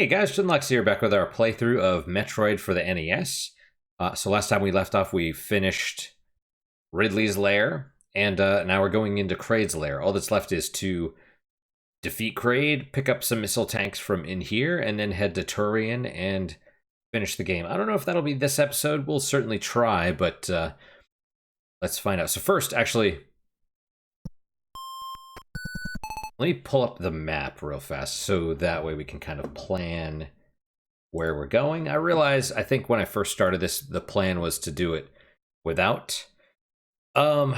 Hey guys, Shinlox here, back with our playthrough of Metroid for the NES. So last time we left off, we finished Ridley's lair, and now we're going into Kraid's lair. All that's left is to defeat Kraid, pick up some missile tanks from in here, and then head to Turian and finish the game. I don't know if that'll be this episode. We'll certainly try, but let's find out. So first, actually, let me pull up the map real fast so that way we can kind of plan where we're going. I think when I first started this, the plan was to do it without. And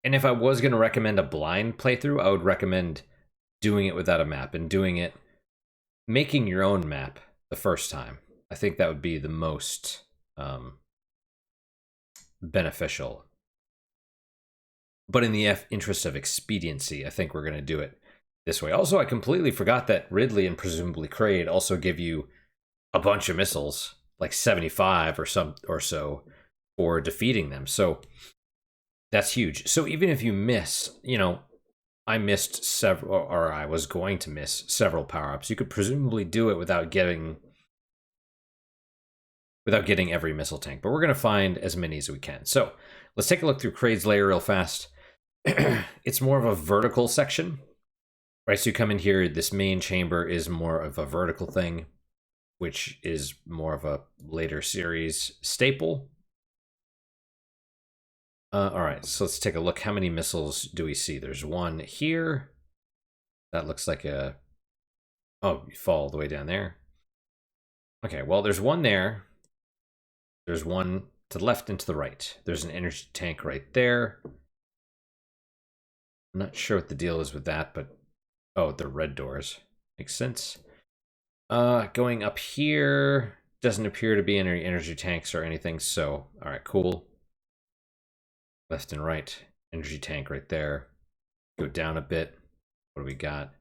if I was going to recommend a blind playthrough, I would recommend doing it without a map and making your own map the first time. I think that would be the most beneficial. But in the interest of expediency, I think we're going to do it this way. Also, I completely forgot that Ridley and presumably Kraid also give you a bunch of missiles, like 75 or so, for defeating them. So that's huge. So even if you miss, I missed several, or I was going to miss several power-ups, you could presumably do it without getting every missile tank. But we're going to find as many as we can. So let's take a look through Kraid's lair real fast. It's more of a vertical section, right? So you come in here, this main chamber is more of a vertical thing, which is more of a later series staple. All right, so let's take a look. How many missiles do we see? There's one here. That looks like oh, you fall all the way down there. Okay, well, there's one there. There's one to the left and to the right. There's an energy tank right there. I'm not sure what the deal is with that, but oh, the red doors. Makes sense. Going up here doesn't appear to be any energy tanks or anything, so all right, cool. Left and right, energy tank right there. Go down a bit. What do we got?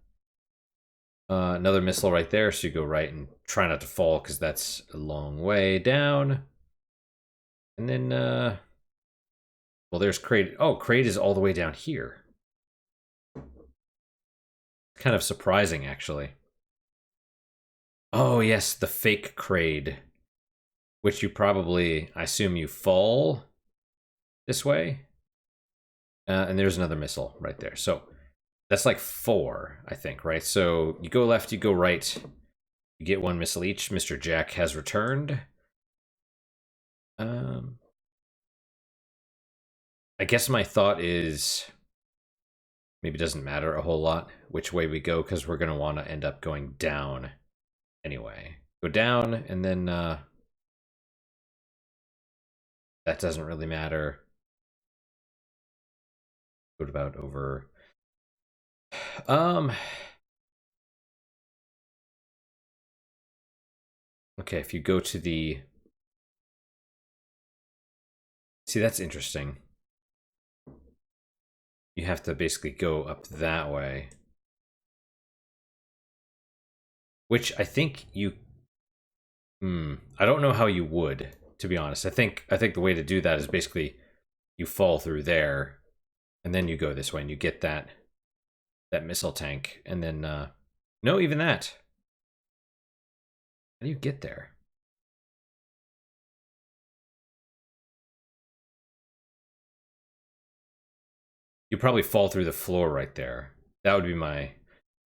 Another missile right there, so you go right and try not to fall because that's a long way down. And then, well, there's Kraid. Oh, Kraid is all the way down here. Kind of surprising, actually. Oh, yes, the fake Kraid. Which you probably, I assume you fall this way. And there's another missile right there. So that's like 4, I think, right? So you go left, you go right. You get 1 missile each. Mr. Jack has returned. I guess my thought is maybe it doesn't matter a whole lot which way we go because we're going to want to end up going down anyway. Go down and then that doesn't really matter. What about over? Okay, if you go to the... See, that's interesting. You have to basically go up that way. Which I think you... I don't know how you would, to be honest. I think the way to do that is basically you fall through there, and then you go this way, and you get that missile tank, and then... no, even that. How do you get there? You probably fall through the floor right there. That would be my...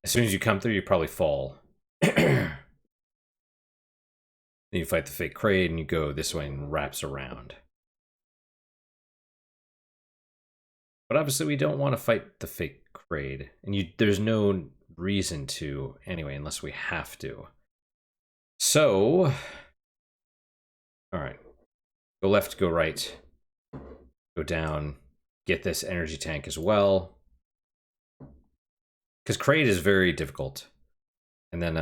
As soon as you come through, you probably fall. Then you fight the fake Kraid, and you go this way and wraps around. But obviously, we don't want to fight the fake Kraid. And there's no reason to, anyway, unless we have to. So... Alright. Go left, go right. Go down... Get this energy tank as well. Because Kraid is very difficult. And then,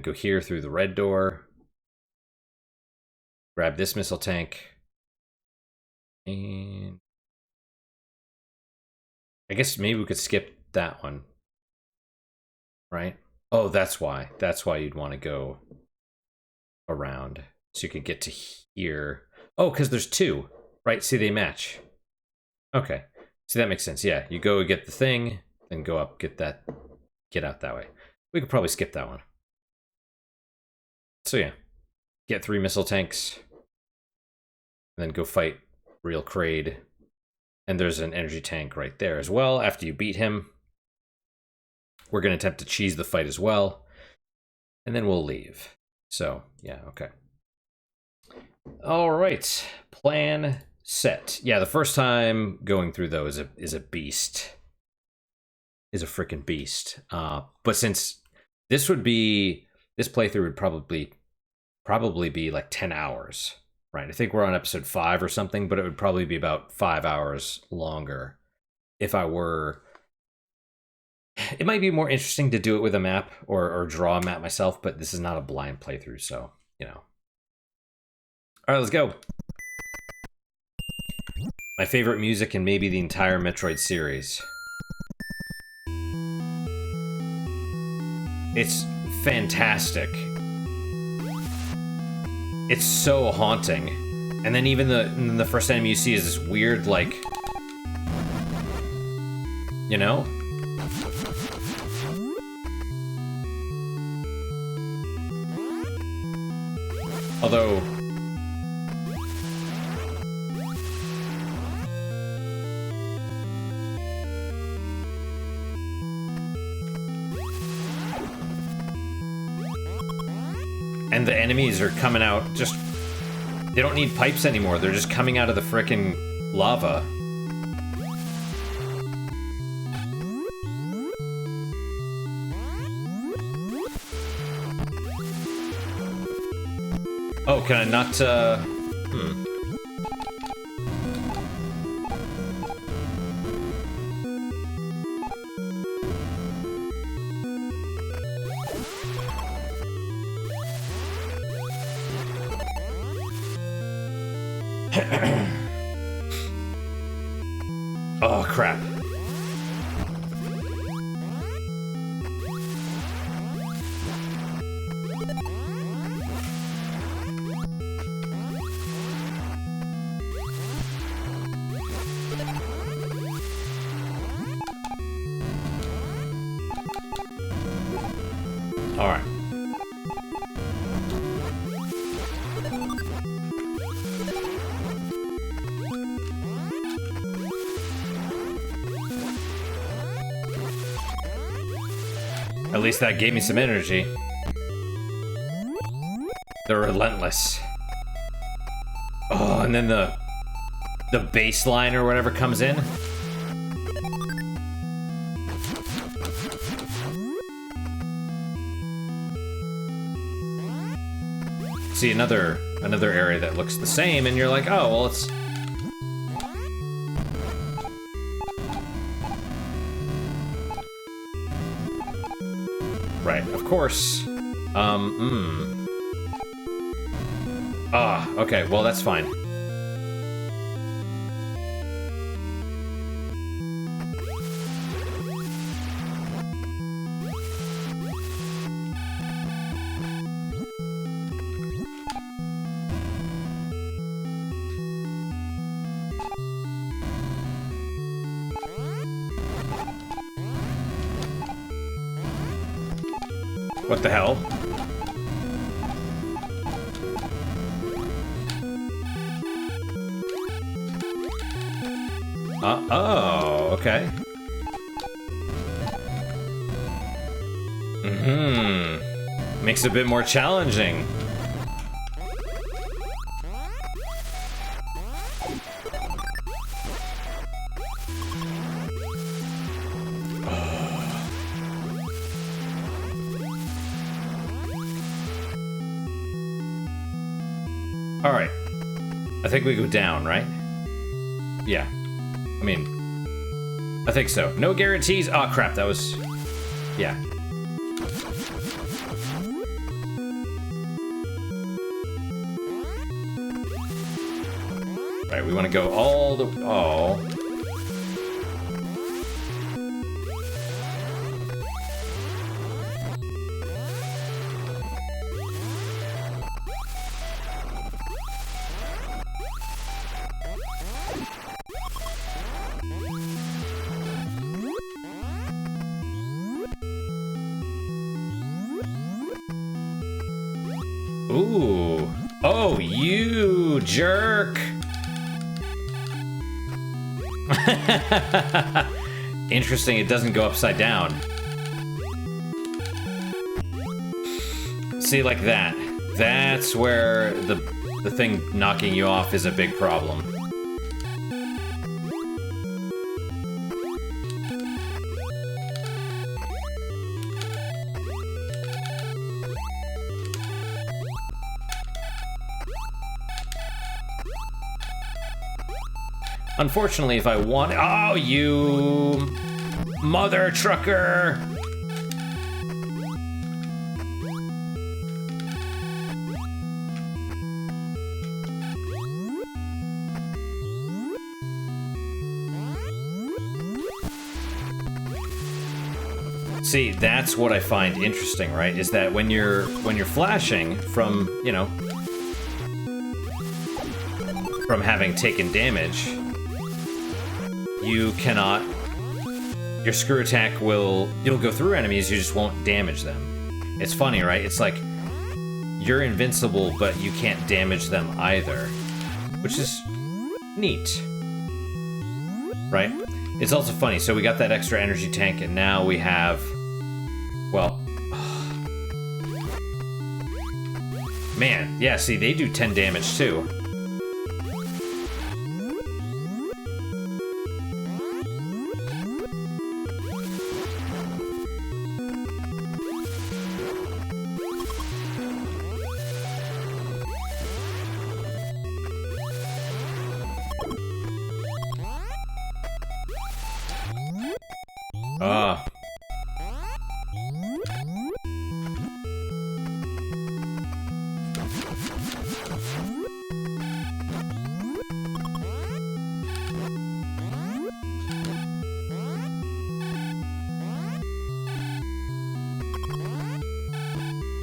go here through the red door. Grab this missile tank. And... I guess maybe we could skip that one. Right? Oh, that's why. That's why you'd want to go... around so you could get to here. Oh, because there's 2, right? See, they match. Okay, See, that makes sense. Yeah, you go get the thing, then go up, get out that way. We could probably skip that one. So yeah, get 3 missile tanks, and then go fight real Kraid. And there's an energy tank right there as well after you beat him. We're going to attempt to cheese the fight as well. And then we'll leave. So, yeah, okay. All right. Plan set. Yeah, the first time going through those is a beast. Is a freaking beast. But since this playthrough would probably be like 10 hours. Right, I think we're on episode 5 or something, but it would probably be about 5 hours longer if I were... It might be more interesting to do it with a map or draw a map myself, but this is not a blind playthrough, so, you know. All right, let's go. My favorite music in maybe the entire Metroid series. It's fantastic. It's so haunting. And then even the first enemy you see is this weird, like... You know? Although... And the enemies are coming out just... They don't need pipes anymore, they're just coming out of the frickin' lava. Oh, can I not, Oh, crap. All right. At least that gave me some energy. They're relentless. Oh, and then the baseline or whatever comes in. See another area that looks the same, and you're like, oh, well, it's... Right, of course. Ah, okay, well, that's fine. What the hell? Oh, okay. Makes it a bit more challenging. All right. I think we go down, right? Yeah. I mean, I think so. No guarantees. Oh, crap. That was... Yeah. Right, we want to go all the... Oh. Ooh. Oh, you jerk. Interesting, it doesn't go upside down. See, like that. That's where the thing knocking you off is a big problem. Unfortunately, if I want... Oh, you... mother trucker! See, that's what I find interesting, right? Is that when you're flashing from, you know, from having taken damage, you cannot... Your screw attack you'll go through enemies, you just won't damage them. It's funny, right? It's like, you're invincible, but you can't damage them either. Which is neat. Right? It's also funny, so we got that extra energy tank, and now we have... Well... Man, yeah, see, they do 10 damage, too.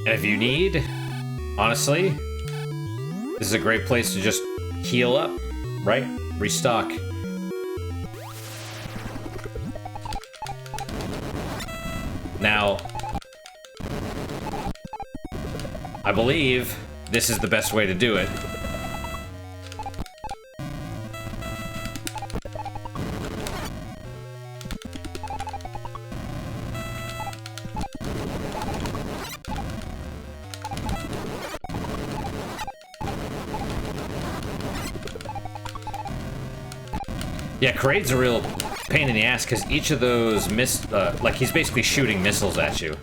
And if you need, honestly, this is a great place to just heal up, right? Restock. Now, I believe this is the best way to do it. Yeah, Kraid's a real pain in the ass, because each of those like, he's basically shooting missiles at you.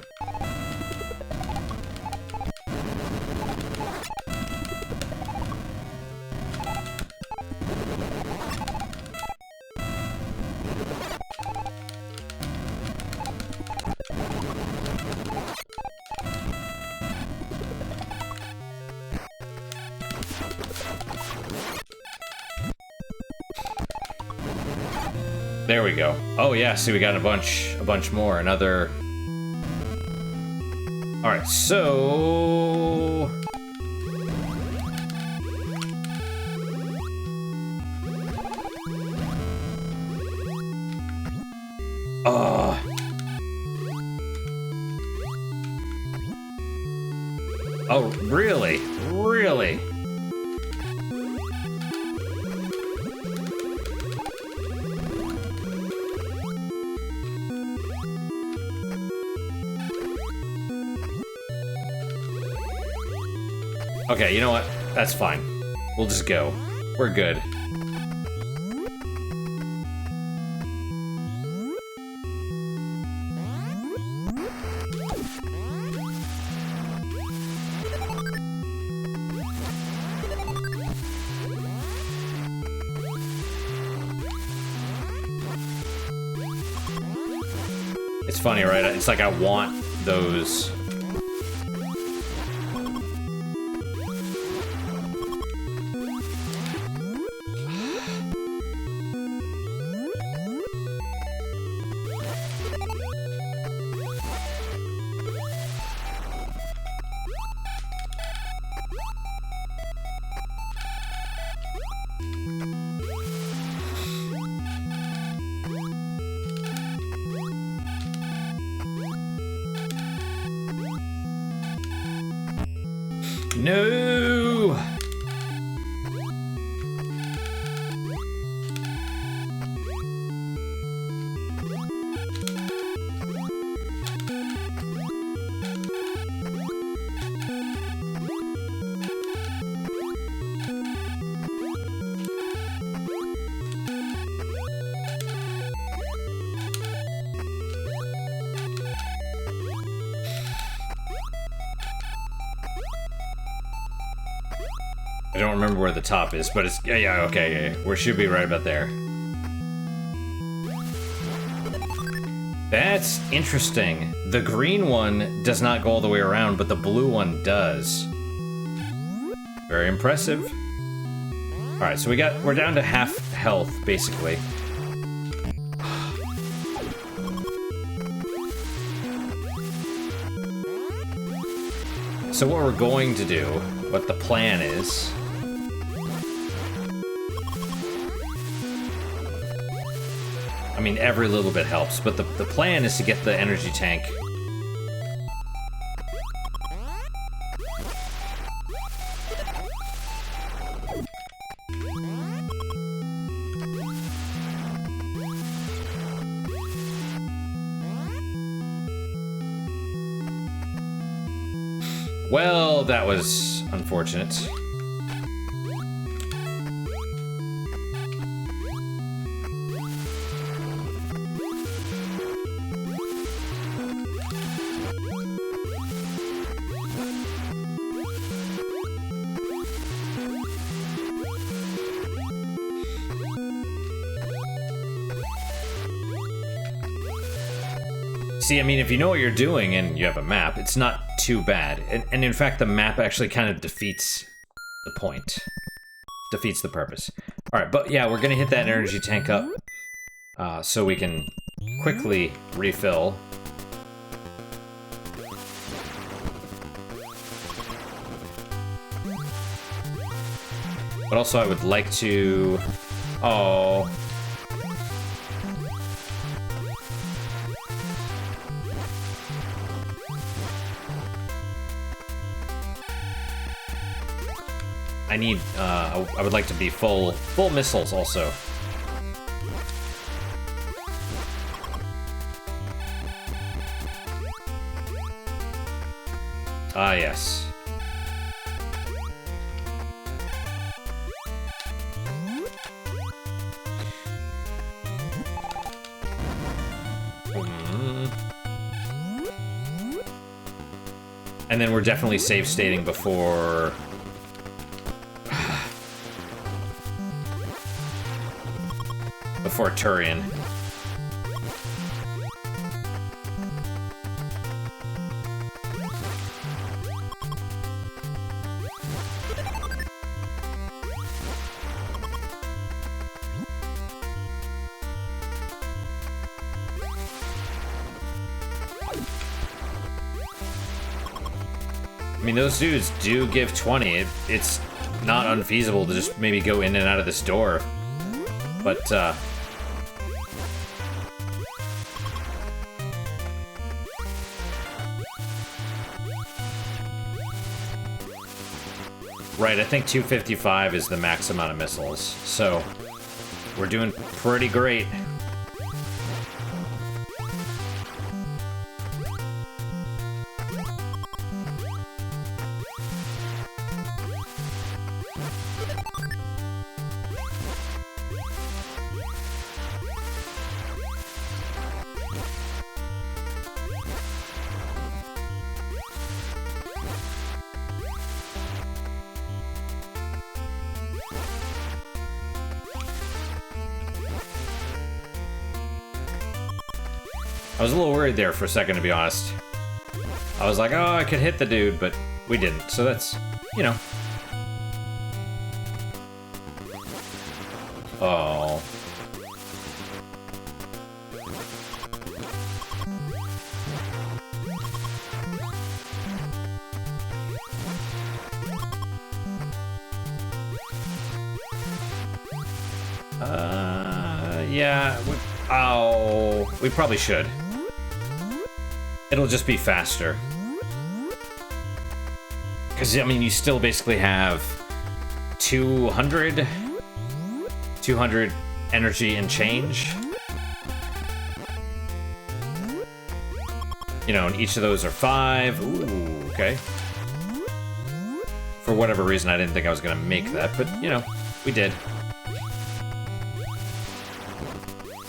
There we go. Oh yeah, see, we got a bunch more. Another... Alright, so... Oh, really? Really? Okay, you know what? That's fine. We'll just go. We're good. It's funny, right? It's like I want those... No! I don't remember where the top is, but it's... Yeah, okay, yeah. We should be right about there. That's interesting. The green one does not go all the way around, but the blue one does. Very impressive. Alright, so we're down to half health, basically. So what we're going to do, what the plan is... I mean, every little bit helps, but the plan is to get the energy tank. Well, that was unfortunate. See, I mean, if you know what you're doing and you have a map, it's not too bad. And in fact, the map actually kind of defeats the point. Defeats the purpose. Alright, but yeah, we're gonna hit that energy tank up so we can quickly refill. But also I would like to... Oh... I need, I would like to be full missiles also. Ah, yes. And then we're definitely save stating before... before Turian. I mean, those dudes do give 20. It's not unfeasible to just maybe go in and out of this door. But, right, I think 255 is the max amount of missiles, so we're doing pretty great. I was a little worried there for a second, to be honest. I was like, oh, I could hit the dude, but we didn't. So that's, you know. Oh. Yeah. We probably should. It'll just be faster. Because, I mean, you still basically have 200 energy and change. You know, and each of those are 5. Ooh, okay. For whatever reason, I didn't think I was going to make that, but, you know, we did.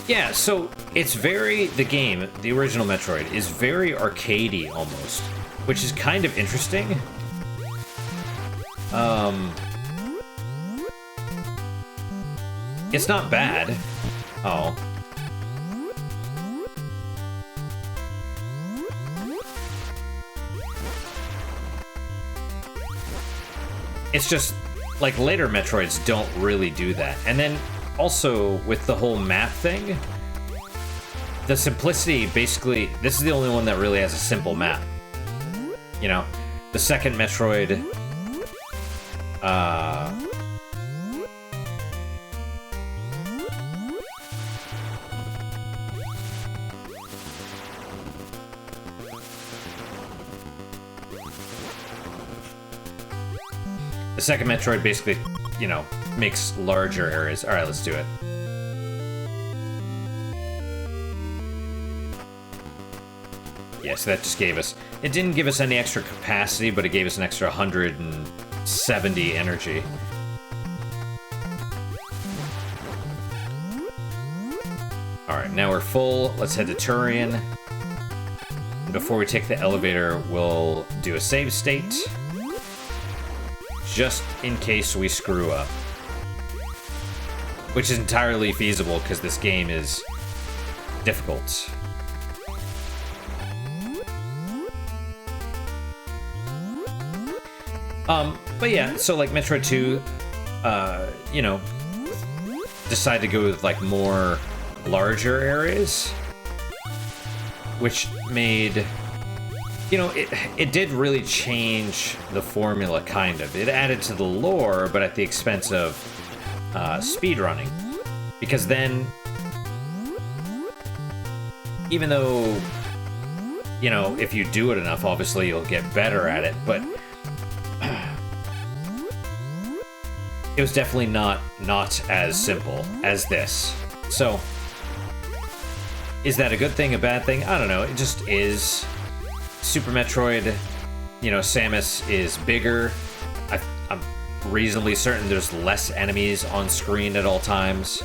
Yeah, so it's very... The game, the original Metroid, is very arcadey almost, which is kind of interesting. It's not bad. Oh. It's just, like, later Metroids don't really do that. And then, also, with the whole map thing, the simplicity, basically, this is the only one that really has a simple map. You know? The second Metroid... The second Metroid basically, you know, makes larger areas. Alright, let's do it. Yeah, so that just gave us... It didn't give us any extra capacity, but it gave us an extra 170 energy. Alright, now we're full. Let's head to Turian. And before we take the elevator, we'll do a save state. Just in case we screw up. Which is entirely feasible, because this game is difficult. But yeah, so like Metroid 2, you know, decided to go with like more larger areas, which made... You know, it did really change the formula, kind of. It added to the lore, but at the expense of speedrunning. Because then, even though, you know, if you do it enough, obviously you'll get better at it, but it was definitely not as simple as this. So, is that a good thing, a bad thing? I don't know, it just is. Super Metroid, you know, Samus is bigger. I'm reasonably certain there's less enemies on screen at all times.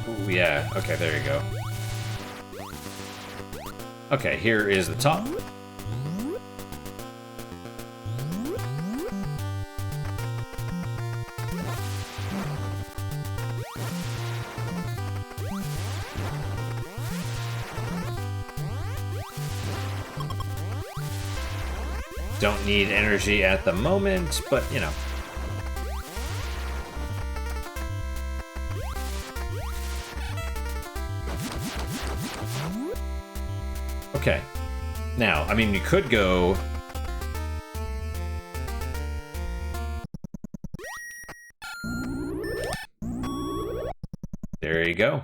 Ooh, yeah, okay, there you go. Okay, here is the top. Don't need energy at the moment, but, you know. Okay. Now, I mean, you could go... There you go.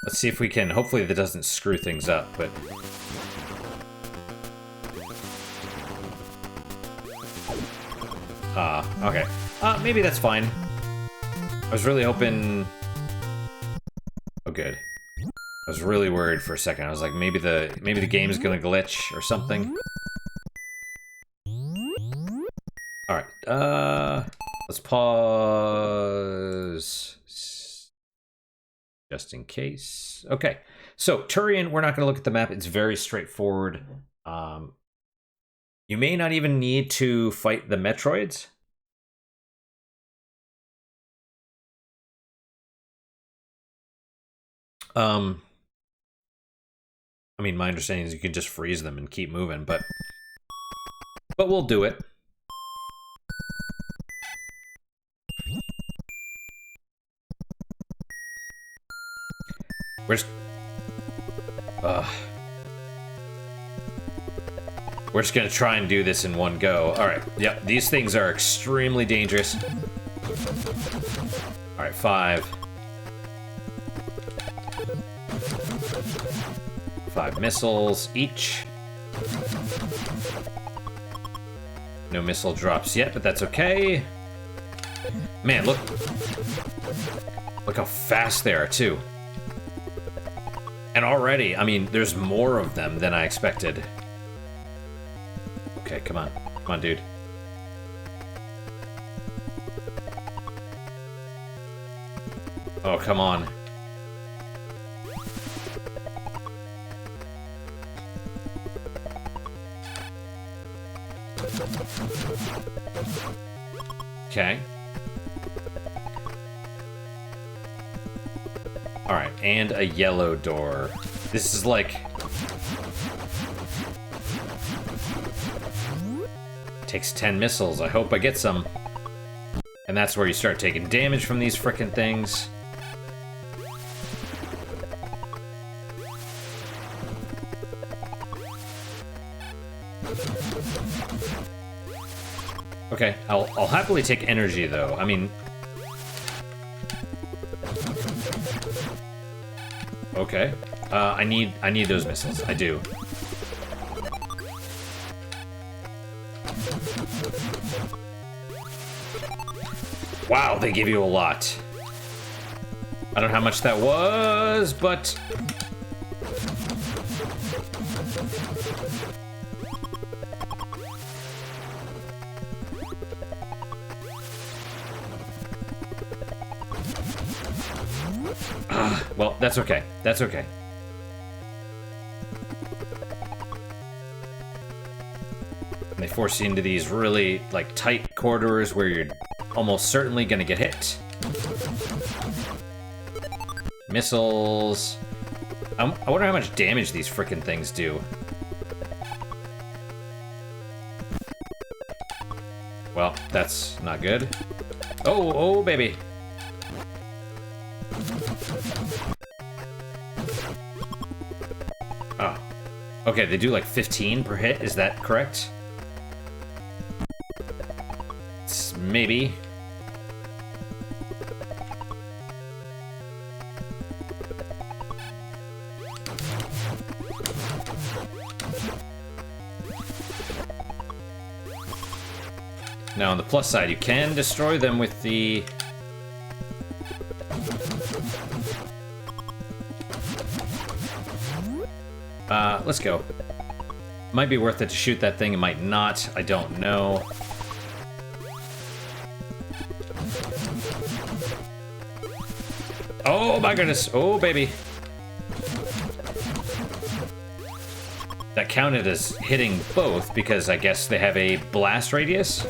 Let's see if we can... Hopefully that doesn't screw things up, but... Okay. Maybe that's fine. I was really hoping... Oh, good. I was really worried for a second. I was like, maybe the game's gonna glitch or something. Alright, let's pause... Just in case. Okay, so Turian, we're not gonna look at the map. It's very straightforward. You may not even need to fight the Metroids. I mean, my understanding is you can just freeze them and keep moving, but we'll do it. We're just gonna try and do this in one go. Alright, yep, these things are extremely dangerous. Alright, 5. 5 missiles each. No missile drops yet, but that's okay. Man, look. Look how fast they are, too. And already, I mean, there's more of them than I expected. Okay, come on. Come on, dude. Oh, come on. Okay. Alright, and a yellow door. This is like... Takes 10 missiles. I hope I get some. And that's where you start taking damage from these frickin' things. Okay, I'll happily take energy though. I mean... Okay. I need those missiles. I do. Wow, they give you a lot. I don't know how much that was, but... well, that's okay. That's okay. And they force you into these really, like, tight corridors where you're almost certainly gonna get hit. Missiles. I wonder how much damage these frickin' things do. Well, that's not good. Oh, baby. Oh. Okay, they do like 15 per hit, is that correct? Maybe. Now, on the plus side, you can destroy them with the... let's go. Might be worth it to shoot that thing, it might not, I don't know. Oh my goodness, oh baby. That counted as hitting both because I guess they have a blast radius.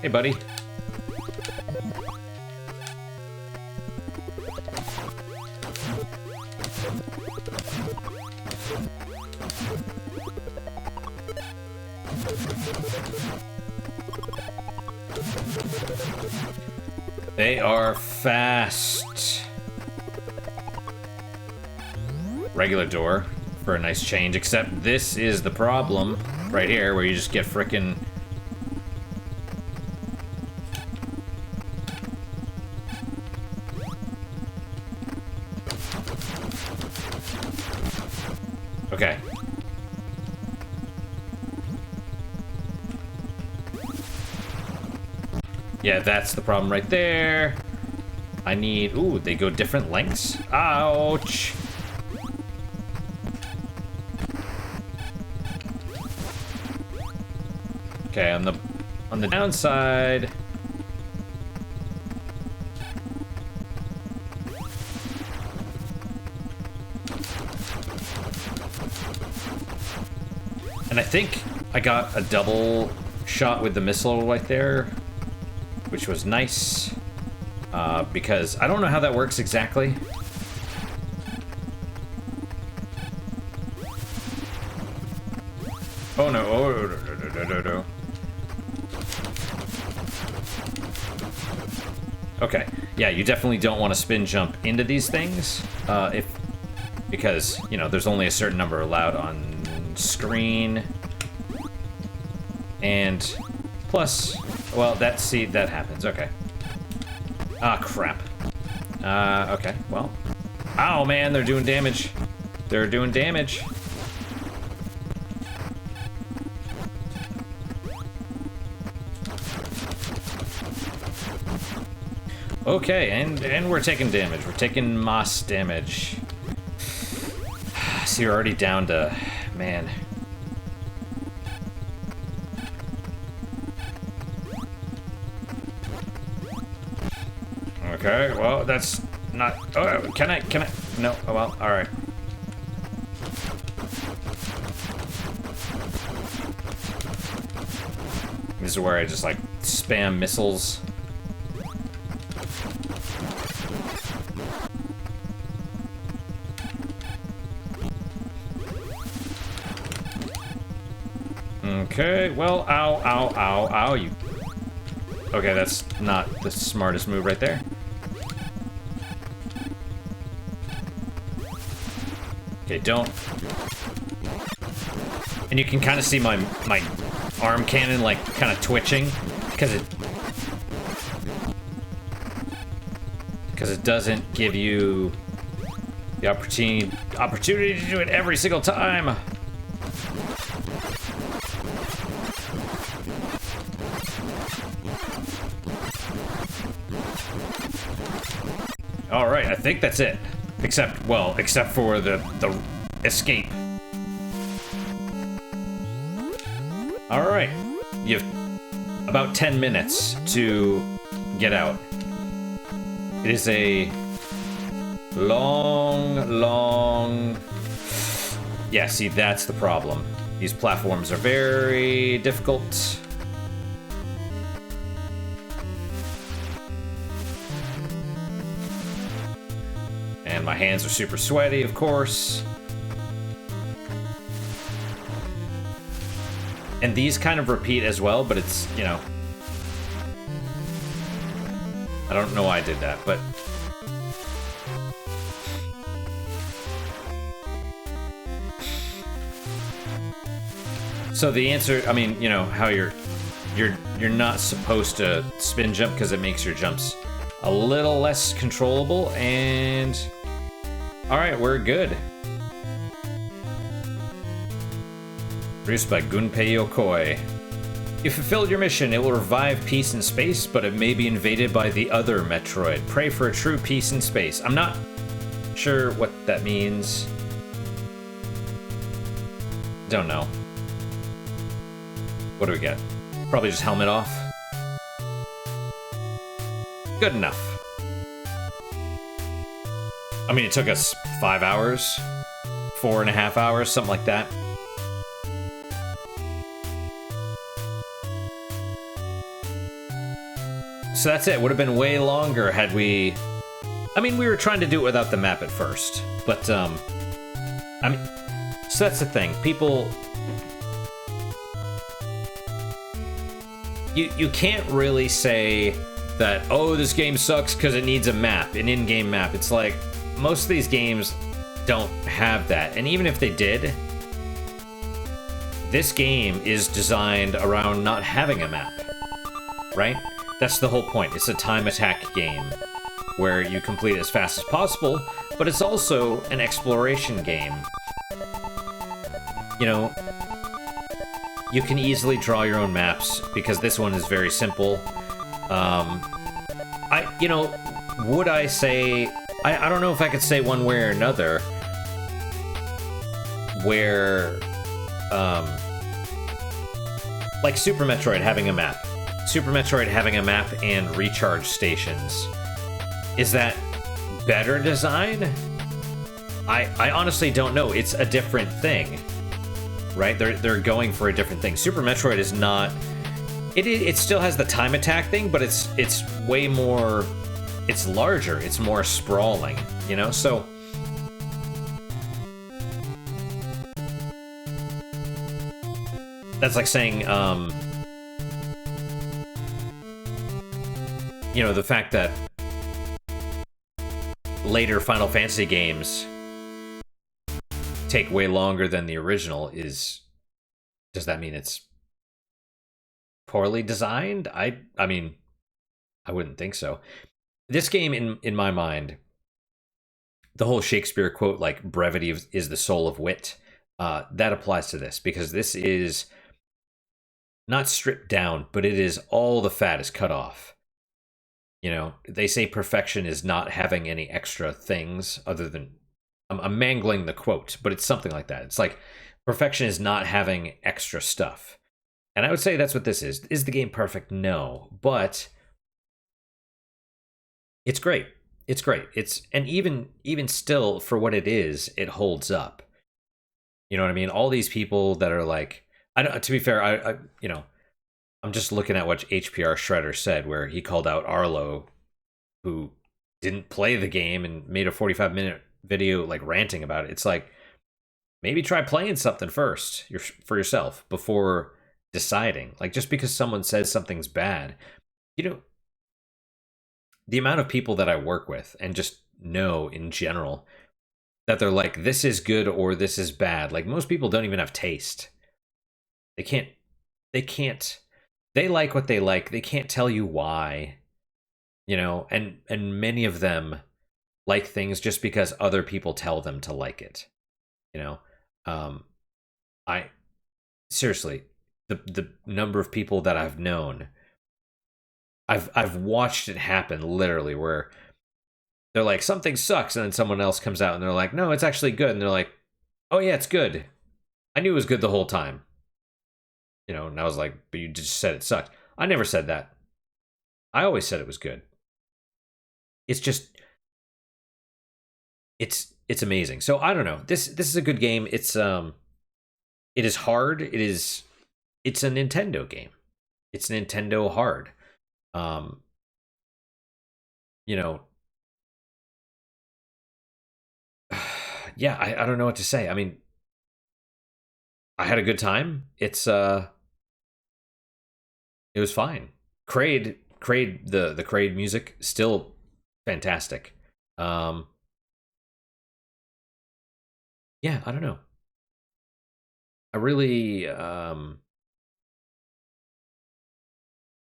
Hey, buddy. They are fast. Regular door for a nice change, except this is the problem right here where you just get frickin' okay. Yeah, that's the problem right there. I need... Ooh, they go different lengths? Ouch! Okay, on the downside... And I think I got a double shot with the missile right there, which was nice, because I don't know how that works exactly. Oh no, oh no. Okay, yeah, you definitely don't want to spin jump into these things, because, you know, there's only a certain number allowed on screen, and plus, Well, see, that happens. Okay. Ah, crap. Okay, well. Ow, man, they're doing damage. They're doing damage. Okay, and we're taking damage. We're taking moss damage. See, we're already down to... Man. Okay, well, that's not... Oh, can I... No, oh, well, alright. This is where I just, like, spam missiles. Okay, well, ow, ow, ow, ow, you... Okay, that's not the smartest move right there. Okay, don't... And you can kind of see my arm cannon, like, kind of twitching, because it doesn't give you the opportunity to do it every single time. All right, I think that's it. Except for the escape. All right, you have about 10 minutes to get out. It is a long... Yeah, see, that's the problem. These platforms are very difficult. And my hands are super sweaty, of course. And these kind of repeat as well, but it's, you know... I don't know why I did that, but... So the answer, I mean, you know, how you're not supposed to spin jump because it makes your jumps a little less controllable, and... Alright, we're good. Produced by Gunpei Yokoi. You fulfilled your mission. It will revive peace in space, but it may be invaded by the other Metroid. Pray for a true peace in space. I'm not sure what that means. Don't know. What do we get? Probably just helmet off. Good enough. I mean, it took us 5 hours, 4.5 hours, something like that. So that's it. Would have been way longer had we... I mean, we were trying to do it without the map at first, but, I mean, so that's the thing. People... You can't really say that, oh, this game sucks because it needs a map, an in-game map. It's like, most of these games don't have that. And even if they did, this game is designed around not having a map, right? That's the whole point. It's a time attack game where you complete it as fast as possible, but it's also an exploration game. You know, you can easily draw your own maps because this one is very simple. You know, would I say... I don't know if I could say one way or another where, like Super Metroid having a map. Super Metroid having a map and recharge stations. Is that better design? I honestly don't know. It's a different thing, right? They're going for a different thing. Super Metroid is not... It still has the time attack thing, but it's way more... It's larger. It's more sprawling, you know? So... That's like saying, you know, the fact that later Final Fantasy games take way longer than the original is... Does that mean it's poorly designed? I mean, I wouldn't think so. This game, in my mind, the whole Shakespeare quote, like brevity is the soul of wit, that applies to this because this is not stripped down, but it is all the fat is cut off. You know, they say perfection is not having any extra things other than. I'm mangling the quote, but it's something like that. It's like perfection is not having extra stuff. And I would say that's what this is. Is the game perfect? No. But it's great. It's great. And even still for what it is, it holds up. You know what I mean? All these people that are like, I don't. To be fair, I you know, I'm just looking at what HPR Shredder said, where he called out Arlo, who didn't play the game and made a 45-minute video like ranting about it. It's like maybe try playing something first for yourself before deciding. Like just because someone says something's bad, you know, the amount of people that I work with and just know in general that they're like, this is good or this is bad. Like most people don't even have taste. They can't, they like what they like. They can't tell you why, you know, and many of them like things just because other people tell them to like it, you know. I seriously, the number of people that I've known, I've watched it happen literally where they're like something sucks and then someone else comes out and they're like, no, it's actually good, and they're like, oh yeah, it's good. I knew it was good the whole time. You know, and I was like, but you just said it sucked. I never said that. I always said it was good. It's just it's amazing. So I don't know. This is a good game. It is hard. It's a Nintendo game. It's Nintendo hard. Um you know, yeah, I don't know what to say. I mean, I had a good time. It was fine. Kraid the Kraid music still fantastic. Um yeah, I don't know. I really I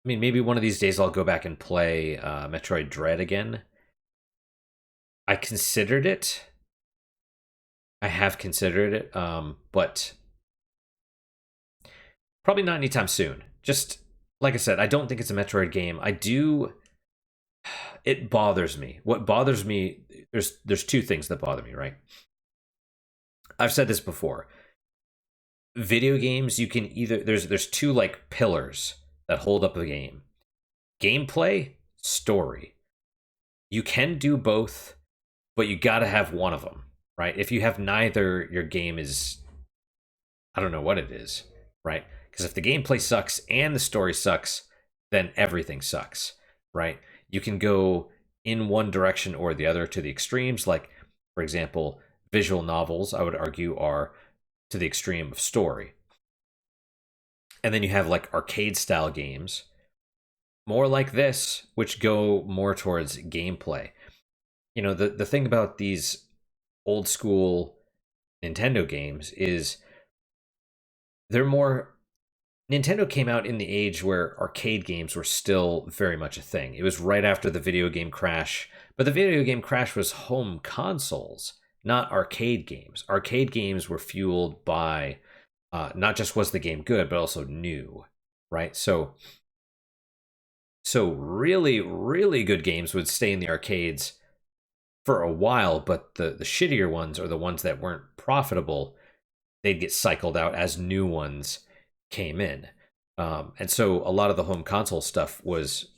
mean maybe one of these days I'll go back and play Metroid Dread again. I considered it. I have considered it, but probably not anytime soon. Just like I said, I don't think it's a Metroid game. I do. It bothers me. What bothers me? There's two things that bother me. Right. I've said this before. Video games, you can either there's two like pillars that hold up a game: gameplay, story. You can do both, but you got to have one of them, right? If you have neither, your game is, I don't know what it is, right? Because if the gameplay sucks and the story sucks, then everything sucks, right? You can go in one direction or the other to the extremes. Like, for example, visual novels, I would argue, are to the extreme of story. And then you have like arcade style games, more like this, which go more towards gameplay. You know, the thing about these old school Nintendo games is they're more. Nintendo came out in the age where arcade games were still very much a thing. It was right after the video game crash, but the video game crash was home consoles, not arcade games. Arcade games were fueled by not just was the game good, but also new, right? So really, really good games would stay in the arcades for a while, but the shittier ones or the ones that weren't profitable, they'd get cycled out as new ones came in. And so a lot of the home console stuff was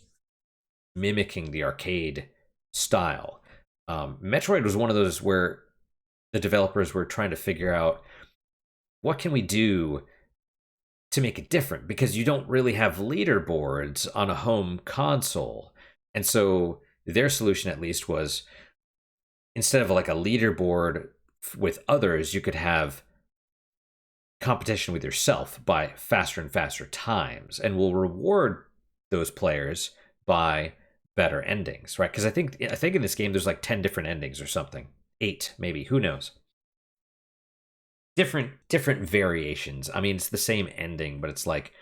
mimicking the arcade style. Metroid was one of those where the developers were trying to figure out what can we do to make it different, because you don't really have leaderboards on a home console. And so their solution at least was, instead of like a leaderboard with others, you could have competition with yourself by faster and faster times, and we'll reward those players by better endings, right? Because I think in this game there's like 10 different endings or something, 8 maybe, who knows, different variations. I mean, it's the same ending, but it's like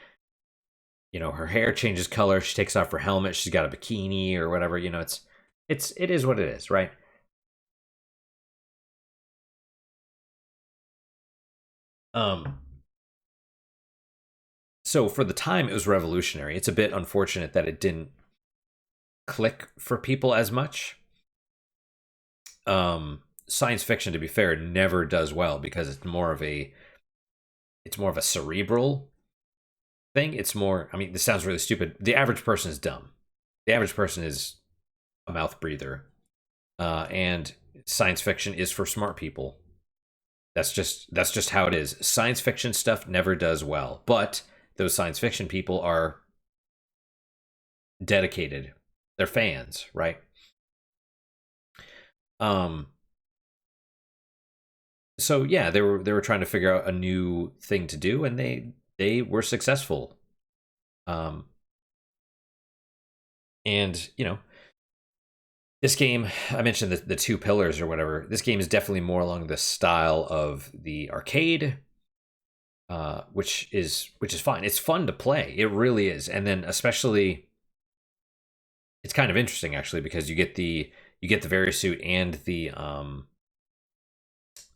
her hair changes color, she takes off her helmet, she's got a bikini or whatever. It is what it is, right? Um, so for the time, it was revolutionary. It's a bit unfortunate that it didn't click for people as much. Science fiction, to be fair, never does well because it's more of a cerebral thing. It's more. I mean, this sounds really stupid. The average person is dumb. The average person is a mouth breather, and science fiction is for smart people. That's just how it is. Science fiction stuff never does well, but those science fiction people are dedicated. They're fans, right? Um, so yeah, they were trying to figure out a new thing to do, and they were successful. Um, and this game, I mentioned the two pillars or whatever. This game is definitely more along the style of the arcade, which is fine. It's fun to play. It really is. And then especially, it's kind of interesting actually because you get the Varisuit and the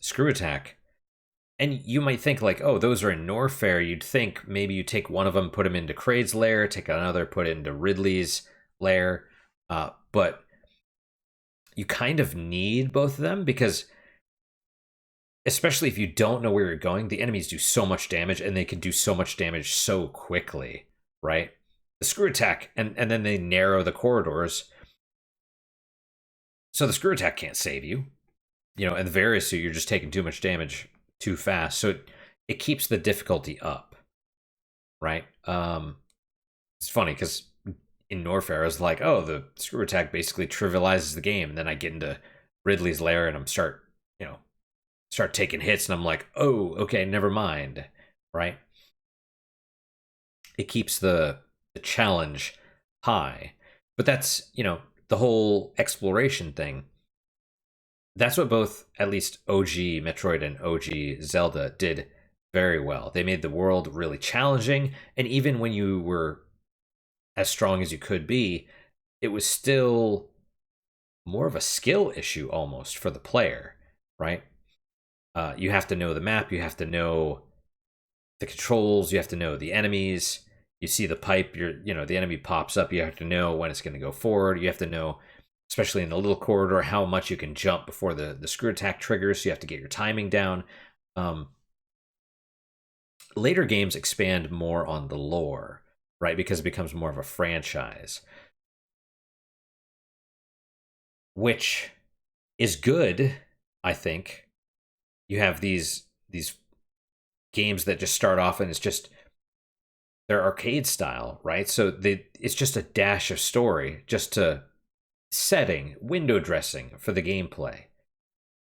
screw attack. And you might think like, oh, those are in Norfair. You'd think maybe you take one of them, put them into Kraid's lair, take another, put it into Ridley's lair. But you kind of need both of them because, especially if you don't know where you're going, the enemies do so much damage and they can do so much damage so quickly, right? The screw attack, and then they narrow the corridors. So the screw attack can't save you. And the Varisuit, you're just taking too much damage too fast. So it keeps the difficulty up, right? It's funny because in Norfair, I was like, oh, the screw attack basically trivializes the game. And then I get into Ridley's lair and start taking hits, and I'm like, oh, okay, never mind, right? It keeps the challenge high, but that's the whole exploration thing. That's what both, at least OG Metroid and OG Zelda, did very well. They made the world really challenging, and even when you were as strong as you could be, it was still more of a skill issue almost for the player, right? You have to know the map, you have to know the controls, you have to know the enemies. You see the pipe, the enemy pops up, you have to know when it's going to go forward. You have to know, especially in the little corridor, how much you can jump before the screw attack triggers. So you have to get your timing down. Later games expand more on the lore, right? Because it becomes more of a franchise, which is good, I think. You have these games that just start off and they're arcade style, right? So it's just a dash of story, just to setting, window dressing for the gameplay.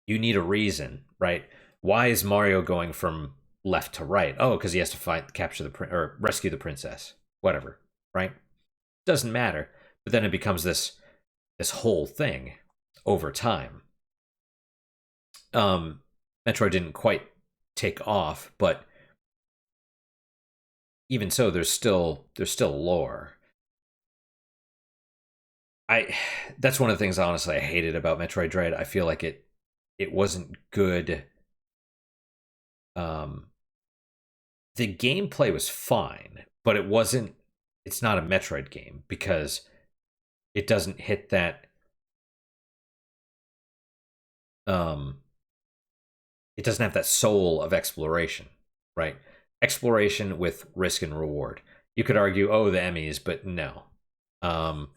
You need a reason, right? Why is Mario going from left to right? Oh, because he has to capture or rescue the princess, whatever, right? Doesn't matter. But then it becomes this whole thing over time. Metroid didn't quite take off, but even so, there's still lore. I That's one of the things honestly I hated about Metroid Dread. I feel like it wasn't good. Um, the gameplay was fine, but it's not a Metroid game because it doesn't hit that. Um, it doesn't have that soul of exploration, right? Exploration with risk and reward. You could argue, oh, the Emmys, but no. Um,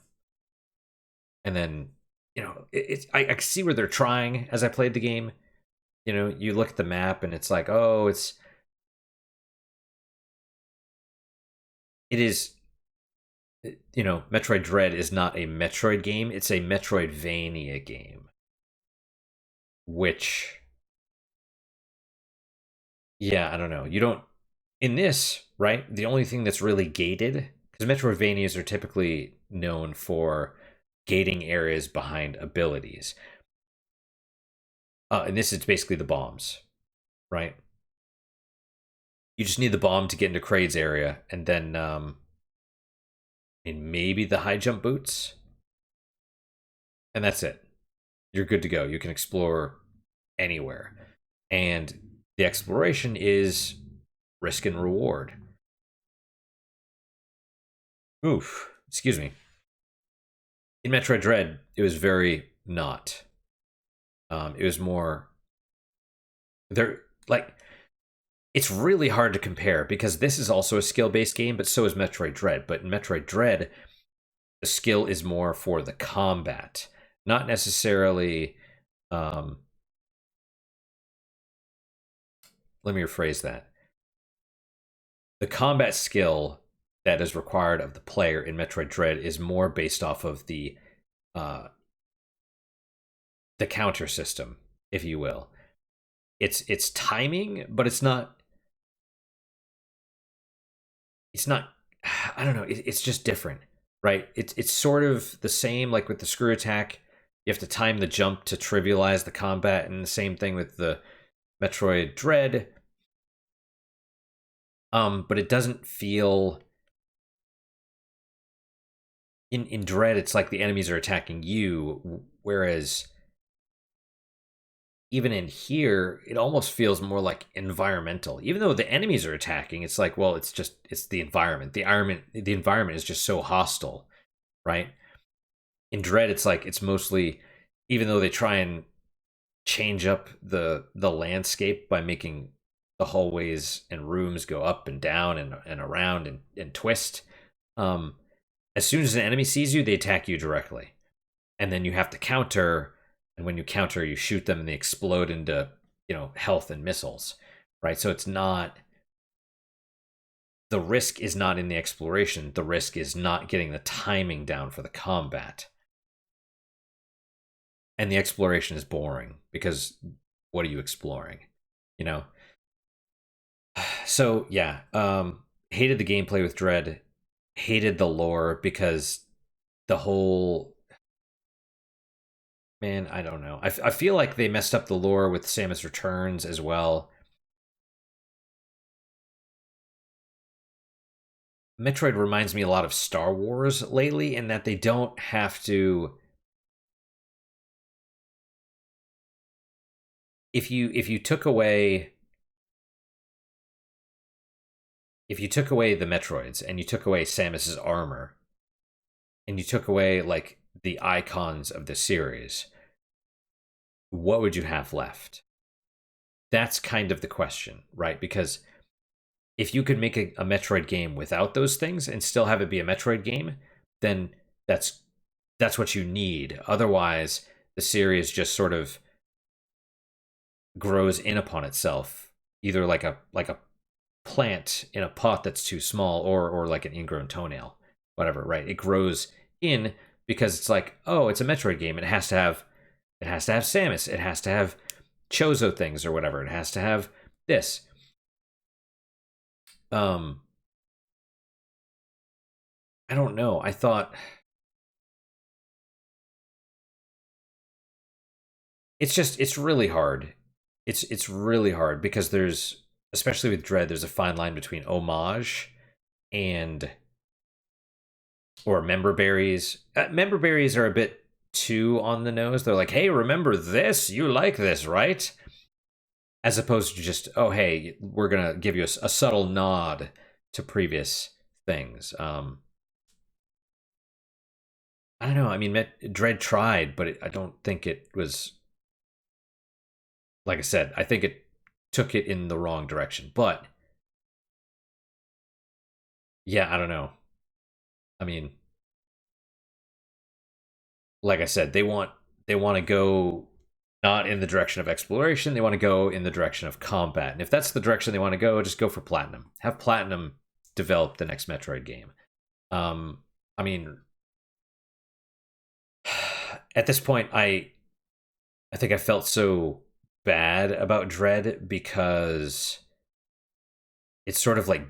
and then I see where they're trying as I played the game. You look at the map and it's like, oh, it is. Metroid Dread is not a Metroid game; it's a Metroidvania game. Which, yeah, I don't know. You don't in this, right? The only thing that's really gated, because Metroidvanias are typically known for gating areas behind abilities. And this is basically the bombs, right? You just need the bomb to get into Kraid's area, and then and maybe the high jump boots, and that's it. You're good to go. You can explore anywhere. And the exploration is risk and reward. Oof, excuse me. In Metroid Dread, it was very not. It was more there. Like it's really hard to compare because this is also a skill-based game, but so is Metroid Dread. But in Metroid Dread, the skill is more for the combat, not necessarily. Um, Let me rephrase that. The combat skill that is required of the player in Metroid Dread is more based off of uh, the counter system, if you will. It's timing, but it's not. I don't know. It's just different, right? It's sort of the same, like with the screw attack. You have to time the jump to trivialize the combat, and the same thing with the Metroid Dread. But it doesn't feel in Dread. It's like the enemies are attacking you, whereas even in here, it almost feels more like environmental. Even though the enemies are attacking, it's like, well, it's the environment. The environment is just so hostile, right? In Dread, it's like it's mostly, even though they try and change up the landscape by making the hallways and rooms go up and down and around and twist. Um, as soon as an enemy sees you, they attack you directly, and then you have to counter. And when you counter, you shoot them and they explode into health and missiles, right? So it's not, the risk is not in the exploration. The risk is not getting the timing down for the combat. And the exploration is boring because what are you exploring? You know? So yeah, hated the gameplay with Dread, hated the lore because the whole, man, I don't know. I feel like they messed up the lore with Samus Returns as well. Metroid reminds me a lot of Star Wars lately in that they don't have to, if you took away, the Metroids and you took away Samus's armor and you took away like the icons of the series, what would you have left? That's kind of the question, right? Because if you could make a Metroid game without those things and still have it be a Metroid game, then that's what you need. Otherwise, the series just sort of grows in upon itself, either like a plant in a pot that's too small, or like an ingrown toenail, whatever, right? It grows in because it's like, oh, it's a Metroid game. It has to have Samus. It has to have Chozo things or whatever. It has to have this. Um, I don't know. I thought it's really hard. It's really hard because there's, especially with Dread, there's a fine line between homage and, or member berries. Member berries are a bit too on the nose. They're like, hey, remember this? You like this, right? As opposed to just, oh, hey, we're gonna give you a subtle nod to previous things. I don't know. I mean, Dread tried, but I don't think it was. Like I said, I think it took it in the wrong direction. But yeah, I don't know. I mean, like I said, they want to go not in the direction of exploration. They want to go in the direction of combat. And if that's the direction they want to go, just go for Platinum. Have Platinum develop the next Metroid game. I mean, at this point, I think I felt so bad about Dread because it's sort of like,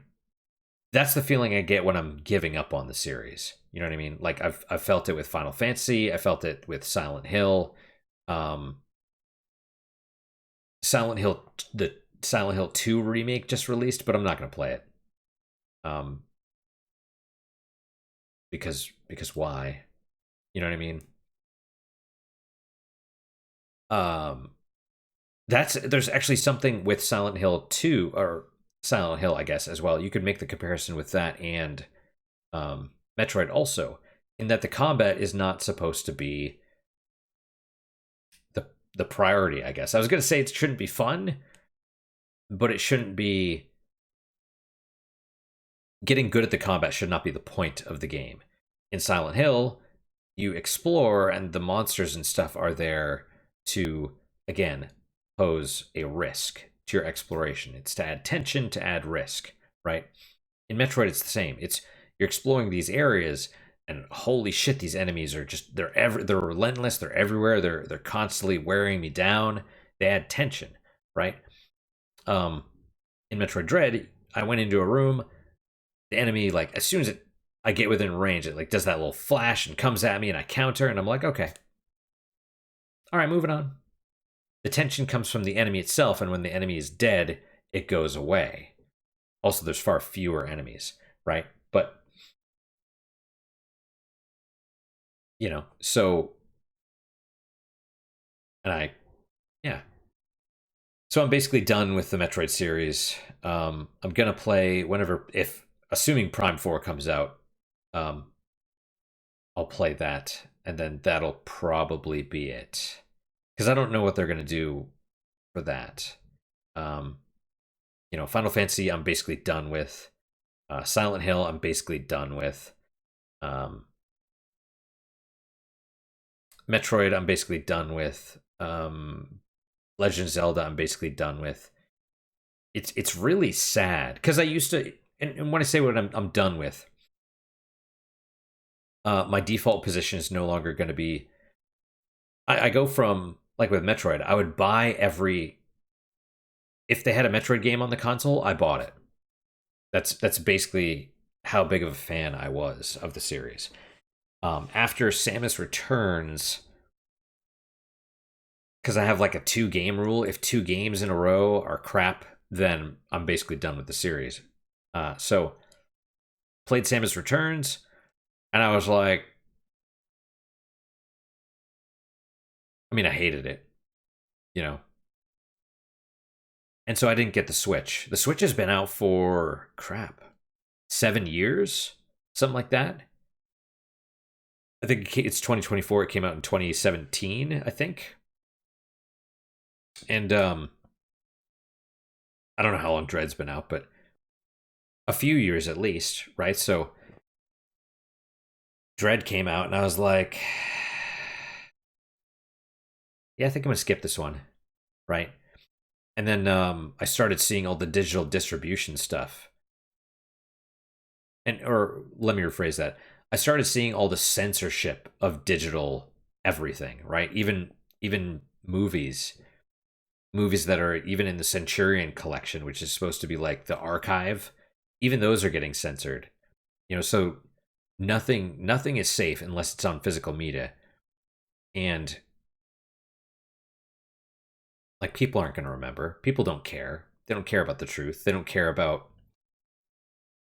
that's the feeling I get when I'm giving up on the series. You know what I mean? Like I've felt it with Final Fantasy. I felt it with Silent Hill. Um, the Silent Hill 2 remake just released, but I'm not going to play it. Um, because why? You know what I mean? Um, that's there's actually something with Silent Hill 2 or Silent Hill, I guess, as well. You could make the comparison with that and Metroid also, in that the combat is not supposed to be the priority, I guess. I was gonna say it shouldn't be fun, but it shouldn't be getting good at the combat should not be the point of the game. In Silent Hill, you explore and the monsters and stuff are there to again pose a risk to your exploration. It's to add tension, to add risk, right? In Metroid it's the same. It's you're exploring these areas and holy shit, these enemies are just they're relentless, they're everywhere, they're constantly wearing me down. They add tension, right? Um in Metroid Dread, I went into a room, the enemy, like as soon as I get within range, it like does that little flash and comes at me and I counter and I'm like, okay. All right, moving on. The tension comes from the enemy itself, and when the enemy is dead, it goes away. Also, there's far fewer enemies, right? But so and yeah. So I'm basically done with the Metroid series. I'm gonna play whenever, if assuming Prime 4 comes out, um, I'll play that, and then that'll probably be it. Because I don't know what they're gonna do for that. Um, Final Fantasy, I'm basically done with. Silent Hill, I'm basically done with. Um, Metroid, I'm basically done with. Legend of Zelda, I'm basically done with. It's really sad because I used to, and when I say what I'm done with, my default position is no longer going to be. I go from like with Metroid, I would buy every. If they had a Metroid game on the console, I bought it. That's basically how big of a fan I was of the series. After Samus Returns, because I have like a 2 game rule. If 2 games in a row are crap, then I'm basically done with the series. So played Samus Returns, and I was like, I mean, I hated it, you know. And so I didn't get the Switch. The Switch has been out for crap, 7 years, something like that. I think it's 2024. It came out in 2017, I think. And I don't know how long Dread's been out, but a few years at least, right? So Dread came out, and I was like, yeah, I think I'm gonna skip this one, right? And then I started seeing all the digital distribution stuff, and or let me rephrase that. I started seeing all the censorship of digital everything, right? Even movies that are even in the Centurion collection, which is supposed to be like the archive, even those are getting censored. So nothing is safe unless it's on physical media. And like people aren't going to remember. People don't care. They don't care about the truth. They don't care about,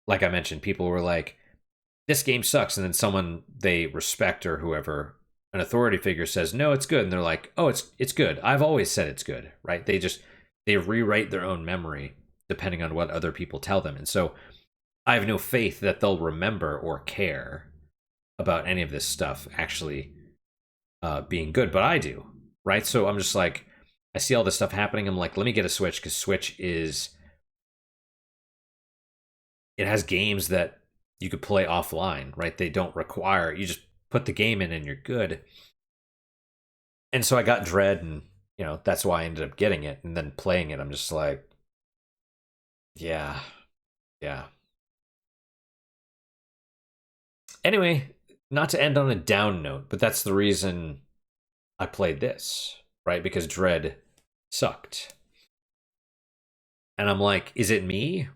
like I mentioned, people were like, this game sucks, and then someone they respect or whoever, an authority figure says, no, it's good, and they're like, oh, it's good. I've always said it's good, right? They rewrite their own memory depending on what other people tell them. And so I have no faith that they'll remember or care about any of this stuff actually being good, but I do, right? So I'm just like, I see all this stuff happening. I'm like, let me get a Switch, because Switch it has games that you could play offline, right? They don't require, you just put the game in and you're good. And so I got Dread, and that's why I ended up getting it, and then playing it. I'm just like, yeah, yeah. Anyway, not to end on a down note, but that's the reason I played this, right? Because Dread sucked. And I'm like, is it me?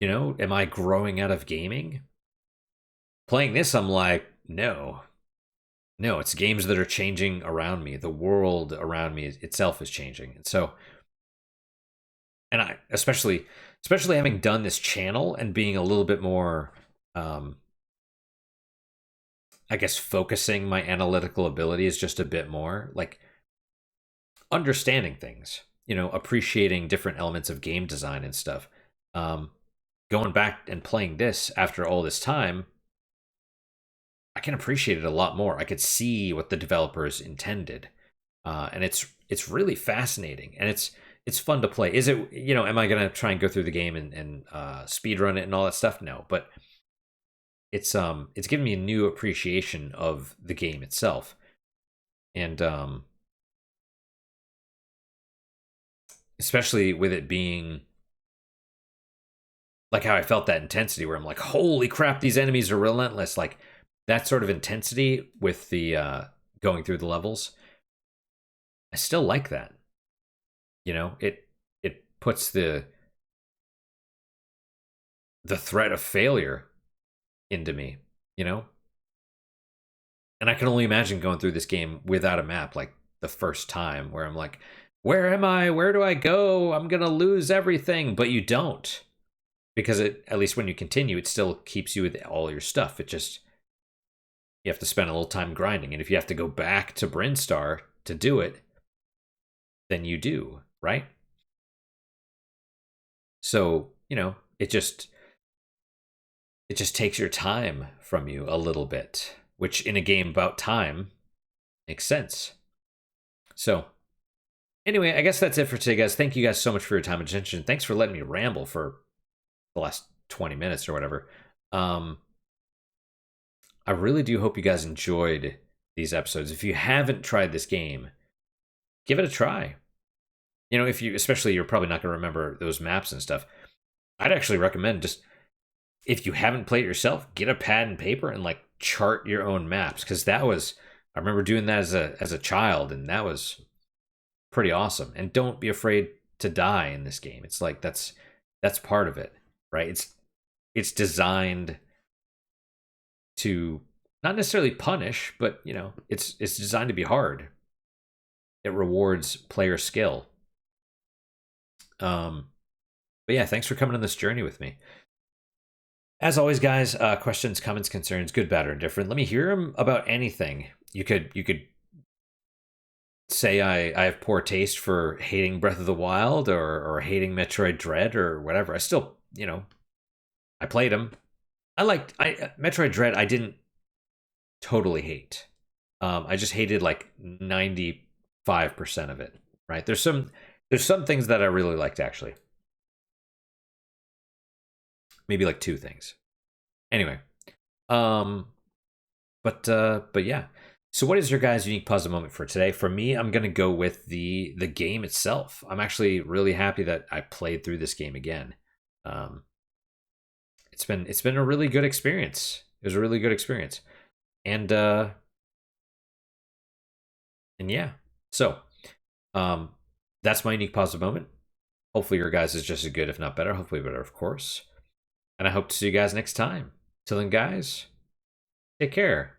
Am I growing out of gaming? Playing this, I'm like, no. No, it's games that are changing around me. The world around me itself is changing. And so, and I especially having done this channel and being a little bit more I guess, focusing my analytical abilities just a bit more, like understanding things, appreciating different elements of game design and stuff. Um, Going back and playing this after all this time, I can appreciate it a lot more. I could see what the developers intended, and it's really fascinating, and it's fun to play. Is it, am I gonna try and go through the game and speed run it and all that stuff? No, but it's given me a new appreciation of the game itself, and especially with it being like how I felt that intensity where I'm like, holy crap, these enemies are relentless. Like that sort of intensity with the going through the levels. I still like that. It puts the threat of failure into me, you know? And I can only imagine going through this game without a map like the first time where I'm like, where am I? Where do I go? I'm going to lose everything, but you don't. Because at least when you continue, it still keeps you with all your stuff. It just, you have to spend a little time grinding. And if you have to go back to Brinstar to do it, then you do, right? So, it just takes your time from you a little bit, which in a game about time makes sense. So, anyway, I guess that's it for today, guys. Thank you guys so much for your time and attention. Thanks for letting me ramble for the last 20 minutes or whatever. I really do hope you guys enjoyed these episodes. If you haven't tried this game, give it a try. If you, especially, you're probably not going to remember those maps and stuff. I'd actually recommend just, if you haven't played it yourself, get a pad and paper and like chart your own maps, because I remember doing that as a child, and that was pretty awesome. And don't be afraid to die in this game. It's like that's part of it, right? It's designed to not necessarily punish, but it's designed to be hard. It rewards player skill. But yeah, thanks for coming on this journey with me. As always, guys, questions, comments, concerns, good, bad, or indifferent. Let me hear them about anything. You could say I have poor taste for hating Breath of the Wild or hating Metroid Dread or whatever. I still, I played them. Metroid Dread. I didn't totally hate. I just hated like 95% of it. Right? There's some things that I really liked, actually. Maybe like 2 things. Anyway, but yeah. So what is your guys' unique puzzle moment for today? For me, I'm gonna go with the game itself. I'm actually really happy that I played through this game again. It's been a really good experience. It was a really good experience, and yeah. So that's my unique positive moment. Hopefully your guys is just as good, if not better. Hopefully better, of course. And I hope to see you guys next time. Till then, guys, take care.